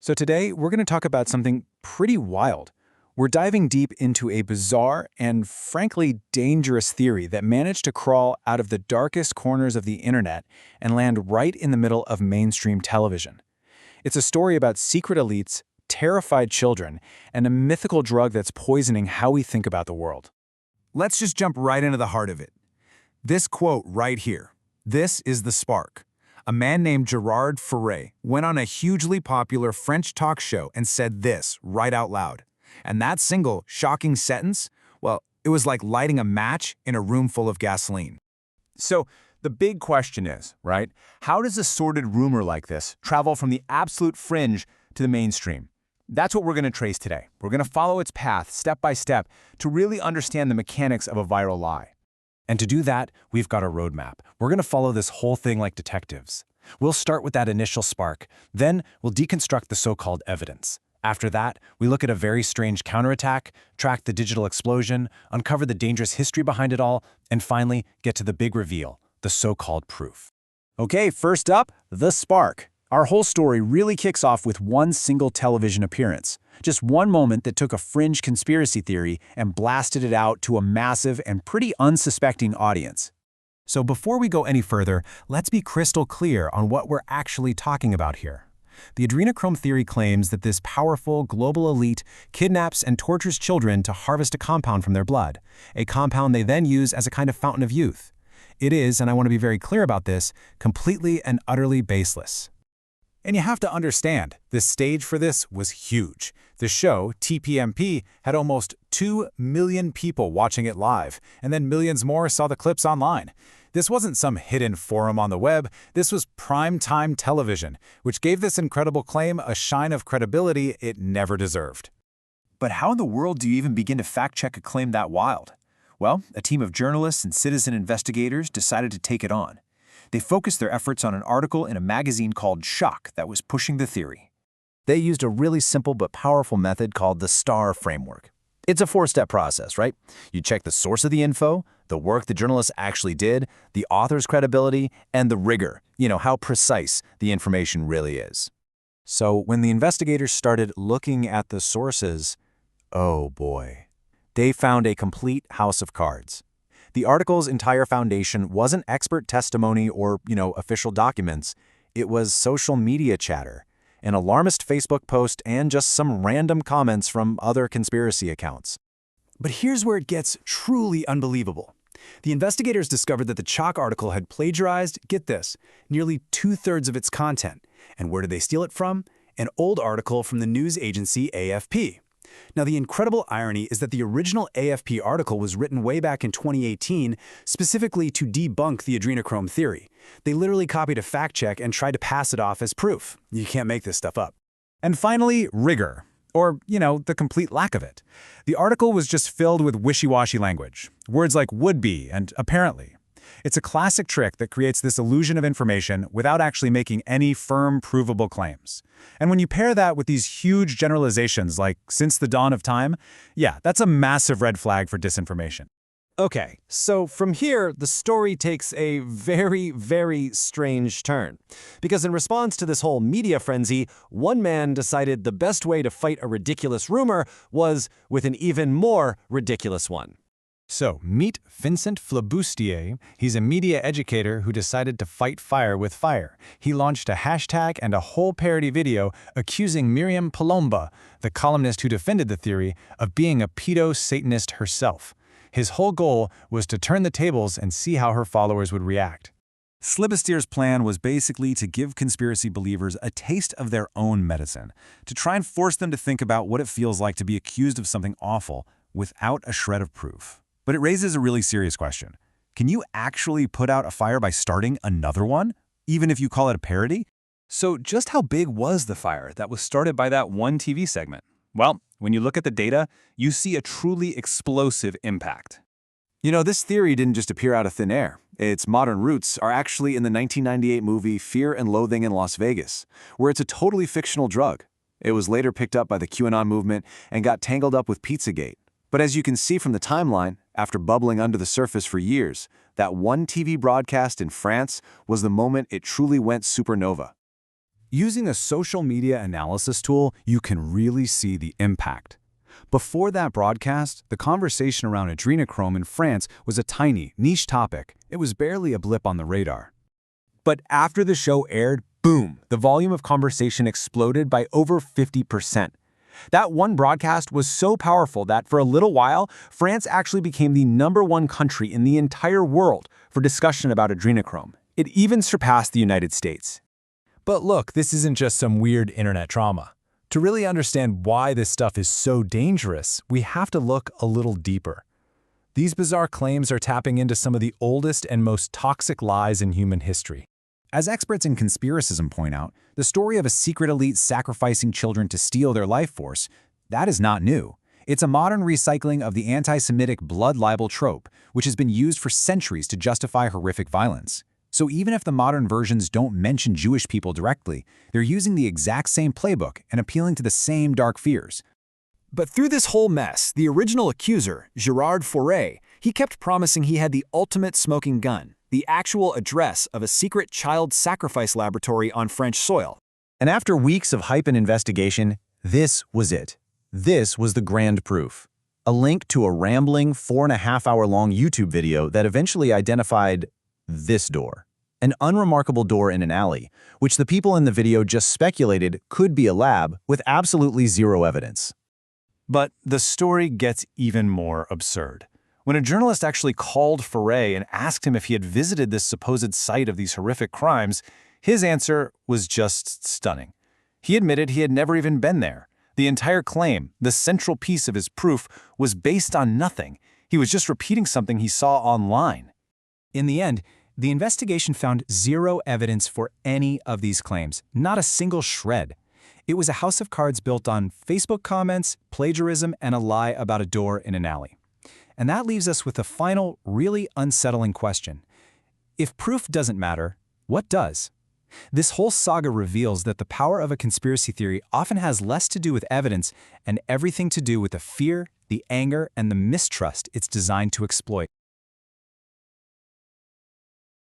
So today, we're going to talk about something pretty wild. We're diving deep into a bizarre and frankly dangerous theory that managed to crawl out of the darkest corners of the internet and land right in the middle of mainstream television. It's a story about secret elites, terrified children, and a mythical drug that's poisoning how we think about the world. Let's just jump right into the heart of it. This quote right here. This is the spark. A man named Gerard Ferret went on a hugely popular French talk show and said this right out loud. And that single, shocking sentence, well, it was like lighting a match in a room full of gasoline. So the big question is, right, how does a sordid rumor like this travel from the absolute fringe to the mainstream? That's what we're going to trace today. We're going to follow its path step by step to really understand the mechanics of a viral lie. And to do that, we've got a roadmap. We're going to follow this whole thing like detectives. We'll start with that initial spark. Then we'll deconstruct the so-called evidence. After that, we look at a very strange counterattack, track the digital explosion, uncover the dangerous history behind it all, and finally get to the big reveal, the so-called proof. Okay, first up, the spark. Our whole story really kicks off with one single television appearance. Just one moment that took a fringe conspiracy theory and blasted it out to a massive and pretty unsuspecting audience. So before we go any further, let's be crystal clear on what we're actually talking about here. The adrenochrome theory claims that this powerful global elite kidnaps and tortures children to harvest a compound from their blood, a compound they then use as a kind of fountain of youth. It is, and I want to be very clear about this, completely and utterly baseless. And you have to understand, the stage for this was huge. The show, TPMP, had almost 2 million people watching it live, and then millions more saw the clips online. This wasn't some hidden forum on the web, this was prime-time television, which gave this incredible claim a shine of credibility it never deserved. But how in the world do you even begin to fact-check a claim that wild? Well, a team of journalists and citizen investigators decided to take it on. They focused their efforts on an article in a magazine called Shock that was pushing the theory. They used a really simple but powerful method called the STAR framework. It's a 4-step process, right? You check the source of the info, the work the journalist actually did, the author's credibility, and the rigor, how precise the information really is. So when the investigators started looking at the sources, oh boy, they found a complete house of cards. The article's entire foundation wasn't expert testimony or, official documents. It was social media chatter, an alarmist Facebook post, and just some random comments from other conspiracy accounts. But here's where it gets truly unbelievable. The investigators discovered that the Chalk article had plagiarized, get this, nearly 2/3 of its content. And where did they steal it from? An old article from the news agency AFP. Now, the incredible irony is that the original AFP article was written way back in 2018 specifically to debunk the adrenochrome theory. They literally copied a fact check and tried to pass it off as proof. You can't make this stuff up. And finally, rigor. Or, the complete lack of it. The article was just filled with wishy-washy language. Words like would be and apparently. It's a classic trick that creates this illusion of information without actually making any firm, provable claims. And when you pair that with these huge generalizations like since the dawn of time, yeah, that's a massive red flag for disinformation. Okay, so from here, the story takes a very, very strange turn. Because in response to this whole media frenzy, one man decided the best way to fight a ridiculous rumor was with an even more ridiculous one. So, meet Vincent Flibustier. He's a media educator who decided to fight fire with fire. He launched a hashtag and a whole parody video accusing Miriam Palomba, the columnist who defended the theory, of being a pedo-Satanist herself. His whole goal was to turn the tables and see how her followers would react. Flibustier's plan was basically to give conspiracy believers a taste of their own medicine, to try and force them to think about what it feels like to be accused of something awful without a shred of proof. But it raises a really serious question. Can you actually put out a fire by starting another one, even if you call it a parody? So just how big was the fire that was started by that one TV segment? Well, when you look at the data, you see a truly explosive impact. This theory didn't just appear out of thin air. Its modern roots are actually in the 1998 movie Fear and Loathing in Las Vegas, where it's a totally fictional drug. It was later picked up by the QAnon movement and got tangled up with Pizzagate. But as you can see from the timeline, after bubbling under the surface for years, that one TV broadcast in France was the moment it truly went supernova. Using a social media analysis tool, you can really see the impact. Before that broadcast, the conversation around adrenochrome in France was a tiny, niche topic. It was barely a blip on the radar. But after the show aired, boom, the volume of conversation exploded by over 50%. That one broadcast was so powerful that for a little while, France actually became the #1 country in the entire world for discussion about adrenochrome. It even surpassed the United States. But look, this isn't just some weird internet trauma. To really understand why this stuff is so dangerous, we have to look a little deeper. These bizarre claims are tapping into some of the oldest and most toxic lies in human history. As experts in conspiracism point out, the story of a secret elite sacrificing children to steal their life force, that is not new. It's a modern recycling of the anti-Semitic blood libel trope, which has been used for centuries to justify horrific violence. So even if the modern versions don't mention Jewish people directly, they're using the exact same playbook and appealing to the same dark fears. But through this whole mess, the original accuser, Gerard Fauré, he kept promising he had the ultimate smoking gun, the actual address of a secret child sacrifice laboratory on French soil. And after weeks of hype and investigation, this was it. This was the grand proof. A link to a rambling 4.5-hour-long YouTube video that eventually identified this door. An unremarkable door in an alley, which the people in the video just speculated could be a lab with absolutely zero evidence. But the story gets even more absurd. When a journalist actually called Fauré and asked him if he had visited this supposed site of these horrific crimes, his answer was just stunning. He admitted he had never even been there. The entire claim, the central piece of his proof, was based on nothing. He was just repeating something he saw online. In the end, the investigation found zero evidence for any of these claims, not a single shred. It was a house of cards built on Facebook comments, plagiarism, and a lie about a door in an alley. And that leaves us with a final, really unsettling question. If proof doesn't matter, what does? This whole saga reveals that the power of a conspiracy theory often has less to do with evidence and everything to do with the fear, the anger, and the mistrust it's designed to exploit.